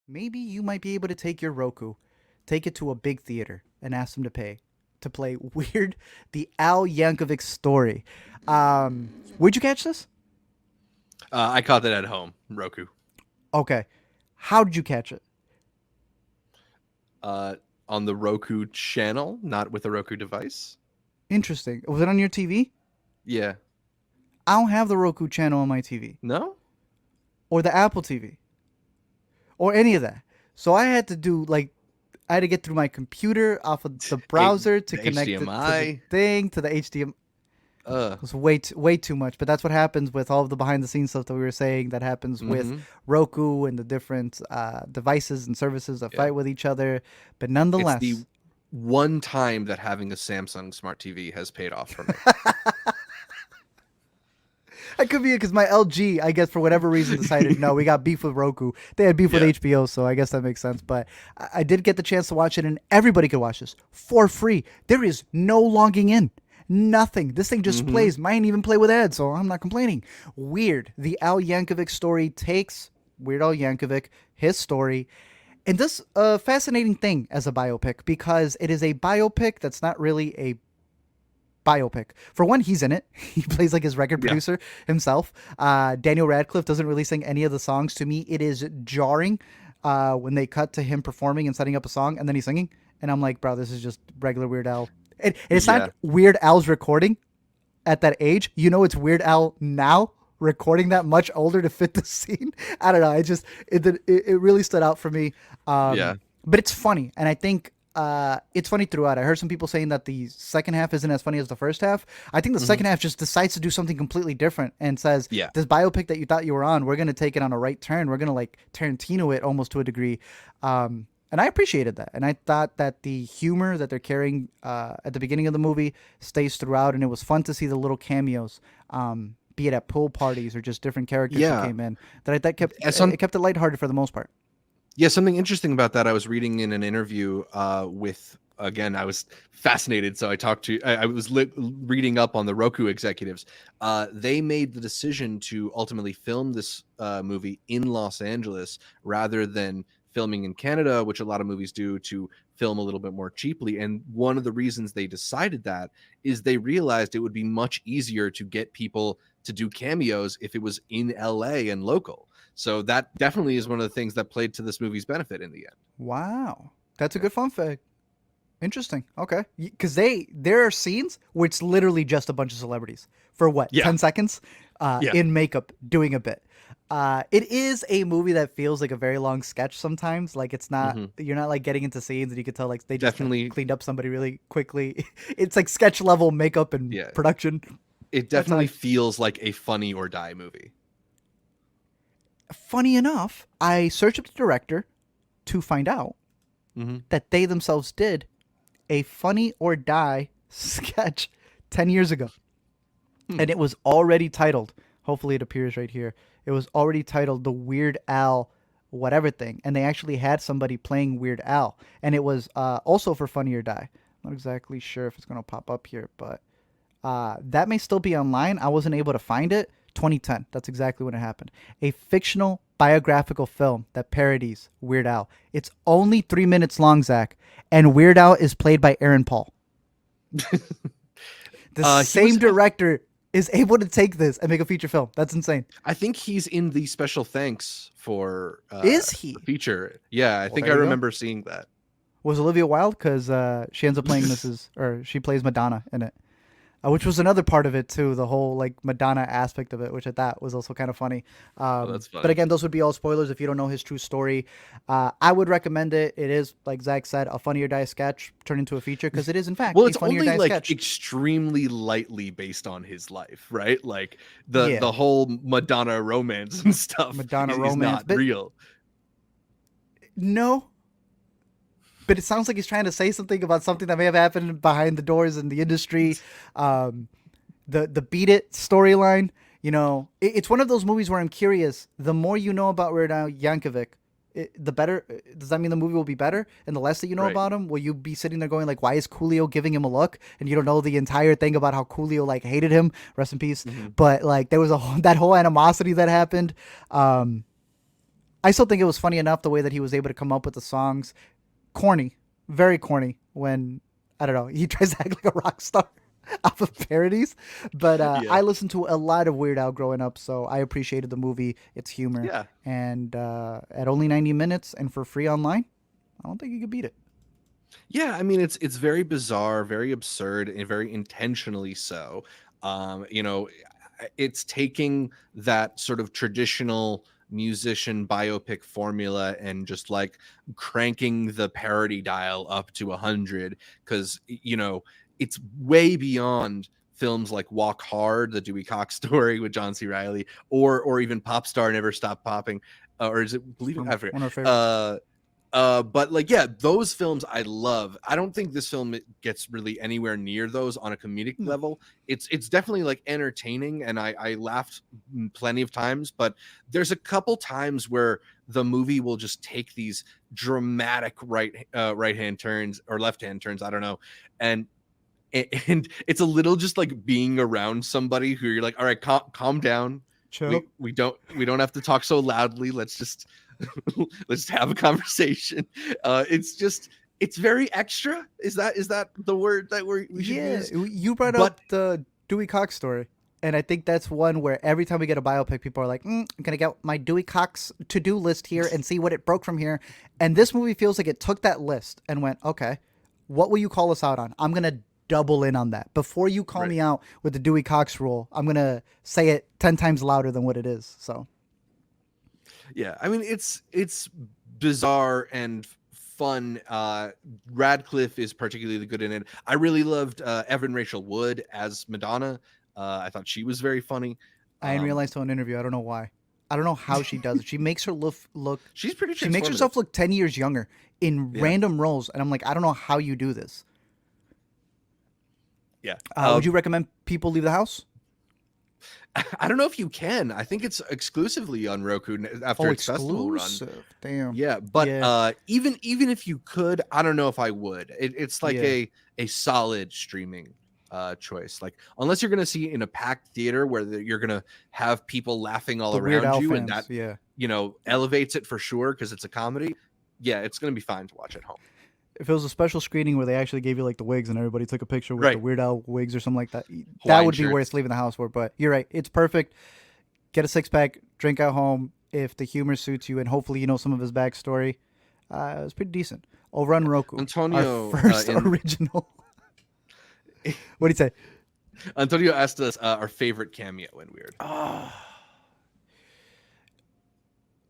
maybe you might be able to take your Roku, take it to a big theater, and ask them to play Weird, the Al Yankovic Story. Where'd you catch this? I caught that at home, Roku. Okay. How did you catch it? Uh, on the Roku channel, not with a Roku device. Interesting. Was it on your TV? Yeah. I don't have the Roku channel on my TV No? or the Apple TV or any of that. So I had to get through my computer off of the browser to The connect it to the HDMI. thing to the HDMI. It was way too much, but that's what happens with all of the behind the scenes stuff that we were saying. That happens with Mm-hmm. Roku and the different devices and services that Yeah. fight with each other. But It's the nonetheless, one time that having a Samsung Smart TV has paid off for me. I could be it because my LG, I guess for whatever reason, decided no, we got beef with Roku. They had beef with Yeah. HBO, so I guess that makes sense. But I did get the chance to watch it, and everybody could watch this for free. There is no logging in. Nothing. This thing just Mm-hmm. plays. Mine even play with ads, so I'm not complaining. Weird. The Al Yankovic story takes Weird Al Yankovic, his story, and this a fascinating thing as a biopic because it is a biopic that's not really a biopic. For one, he's in it. He plays like his record Yeah. producer himself. Daniel Radcliffe doesn't really sing any of the songs. To me, it is jarring when they cut to him performing and setting up a song and then he's singing. And I'm like, bro, this is just regular Weird Al. And it's Yeah. not Weird Al's recording at that age. You know, it's Weird Al now recording that much older to fit the scene. I don't know. It really stood out for me. Yeah. But it's funny, and I think it's funny throughout. I heard some people saying that the second half isn't as funny as the first half. I think the Mm-hmm. second half just decides to do something completely different and says, Yeah. "This biopic that you thought you were on, we're gonna take it on a right turn. We're gonna like Tarantino it almost to a degree." And I appreciated that, and I thought that the humor that they're carrying at the beginning of the movie stays throughout, and it was fun to see the little cameos. Be it at pool parties or just different characters who Yeah. came in, that I thought As some it kept it lighthearted for the most part. Yeah, something interesting about that. I was reading in an interview with, again, I was fascinated. So I was reading up on the Roku executives. They made the decision to ultimately film this movie in Los Angeles rather than filming in Canada, which a lot of movies do, to film a little bit more cheaply. And one of the reasons they decided that is they realized it would be much easier to get people to do cameos if it was in LA and local. So that definitely is one of the things that played to this movie's benefit in the end. Wow, that's a Yeah. good fun fact. Interesting. Okay, because there are scenes where it's literally just a bunch of celebrities for what Yeah. 10 seconds, Yeah. in makeup doing a bit. It is a movie that feels like a very long sketch sometimes. Like it's not Hmm. you're not like getting into scenes and you can tell like they just like, Definitely. cleaned up somebody really quickly. It's like sketch level makeup and Yeah. production. It That's definitely not feels like a funny or die movie. funny enough. I searched up the director to find out Hmm. that they themselves did a Funny or Die sketch 10 years ago. Hmm. And it was already titled, hopefully it appears right here. It was already titled The Weird Al whatever thing. And they actually had somebody playing Weird Al. And it was also for Funny or Die. Not exactly sure if it's going to pop up here, but that may still be online. I wasn't able to find it. 2010. That's exactly when it happened. A fictional biographical film that parodies Weird Al. It's only 3 minutes long, Zach, and Weird Al is played by Aaron Paul. The He same was. director is able to take this and make a feature film. That's insane. I think he's in the special thanks for Is he? the feature. Yeah, I Well, think there I you go. remember seeing that. Was Olivia Wilde? Because she ends up playing Mrs. or she plays Madonna in it. Which was another part of it too, the whole like Madonna aspect of it, which I thought was also kind of funny. Oh, that's But funny. again, those would be all spoilers if you don't know his true story. I would recommend it. It is, like Zach said, a Funny or Die sketch turned into a feature because it is in fact Well, a it's Funny or only Die like sketch. extremely lightly based on his life, right? Like Yeah, the whole Madonna romance and stuff Madonna is romance, not but real. no. But it sounds like he's trying to say something about something that may have happened behind the doors in the industry. Um, the Beat It storyline. You know, it's one of those movies where I'm curious. The more you know about Weird Al Yankovic, the better. Does that mean the movie will be better? And the less that you know Right. about him, will you be sitting there going like, "Why is Coolio giving him a look?" And you don't know the entire thing about how Coolio like hated him. Rest in peace. Hmm. But like, there was that whole animosity that happened. Um, I still think it was funny enough the way that he was able to come up with the songs. Corny, very corny. When I don't know, he tries to act like a rock star off of parodies. But Yeah. I listened to a lot of Weird Al growing up, so I appreciated the movie, its humor, Yeah. and at only 90 minutes and for free online, I don't think you could beat it. Yeah, I mean it's very bizarre, very absurd, and very intentionally so. You know, it's taking that sort of traditional musician biopic formula and just like cranking the parody dial up to 100 because you know, it's way beyond films like Walk Hard, the Dewey Cox story with John C. Riley, or even Pop Star Never Stop Popping, or is it It's believe it? from I forget. one of our favorites. But like, yeah, those films I love. I don't think this film gets really anywhere near those on a comedic No, level. It's definitely like entertaining, and I laughed plenty of times. But there's a couple times where the movie will just take these dramatic right hand turns or left hand turns. I don't know, and and it's a little just like being around somebody who you're like, all right, calm down. chill. We don't have to talk so loudly. Let's just let's have a conversation. It's just it's very extra. Is that the word that we should Yeah, use? you brought up But the Dewey Cox story, and I think that's one where every time we get a biopic, people are like, "I'm gonna get my Dewey Cox to-do list here and see what it broke from here." And this movie feels like it took that list and went, "Okay, what will you call us out on? I'm gonna double in on that. Before you call right, me out with the Dewey Cox rule, I'm gonna say it 10 times louder than what it is." So yeah. I mean, it's bizarre and fun. Radcliffe is particularly good in it. I really loved Evan Rachel Wood as Madonna. I thought she was very funny. I didn't Um, realize till an interview. I don't know why. I don't know how she does it. She makes her look. she's pretty She makes transformative. herself look 10 years younger in Yeah, random roles, and I'm like, I don't know how you do this. yeah. Would you recommend people leave the house? I don't know if you can. I think it's exclusively on Roku after Oh, its festival run. exclusive. Damn. Yeah, but Yeah. even if you could, I don't know if I would. It's like Yeah. a solid streaming choice. Like unless you're gonna see it in a packed theater where you're gonna have people laughing all The Weird around Al you, and fans. that Yeah. elevates it for sure because it's a comedy. Yeah, it's gonna be fine to watch at home. If it was a special screening where they actually gave you like the wigs and everybody took a picture with the Right, Weird Al wigs or something like that, that Hawaiian would be worth shirts. leaving the house for. But you're right. It's perfect. Get a 6 pack, drink at home if the humor suits you, and hopefully you know some of his backstory. It was pretty decent. Over on Roku, our Antonio first in original. What do you say? Antonio asked us our favorite cameo in Weird. Oh.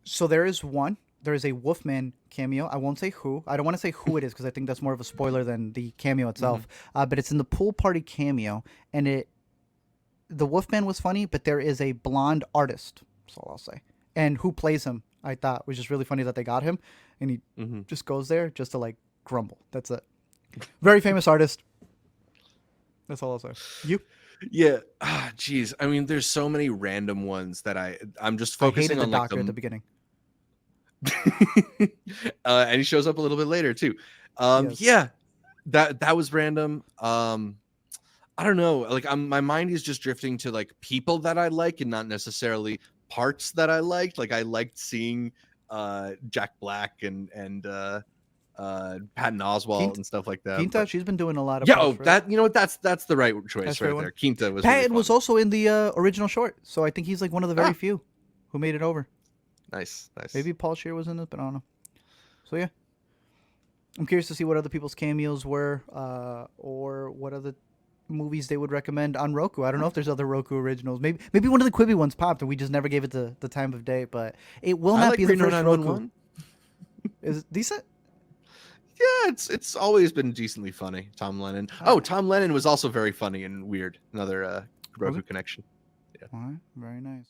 So there is one. There is a Wolfman cameo. I won't say who. I don't want to say who it is because I think that's more of a spoiler than the cameo Mm-hmm. itself. But it's in the pool party cameo, and the Wolfman was funny, but there is a blonde artist. That's all I'll say. And who plays him? I thought was just really funny that they got him, and he Mm-hmm. just goes there just to like grumble. That's it. Very famous artist. That's all I'll say. You? Yeah. Geez. I mean, there's so many random ones that I'm just I hated focusing the on like doctor at the beginning. and he shows up a little bit later too. Yes. Yeah, that was random. I don't know. Like, my mind is just drifting to like people that I like and not necessarily parts that I liked. Like, I liked seeing Jack Black and Patton Oswalt Quinta, and stuff like that. Quinta, But she's been doing a lot of yeah, press for it. that what that's the right choice That's the right right one. there. Quinta was really Patton was fun. also in the original short, so I think he's like one of the very Ah, few who made it over. nice. Maybe Paul Shear was in it, but I don't know. So yeah, I'm curious to see what other people's cameos were, or what other movies they would recommend on Roku. I don't know if there's other Roku originals. Maybe one of the Quibi ones popped and we just never gave it the time of day. But it will I not like be the Reno first Roku. 911. Is it decent? Yeah, it's always been decently funny. Tom Lennon. All Oh, right. Tom Lennon was also very funny and weird. Another Was Roku it? connection. Yeah. All right. Very nice.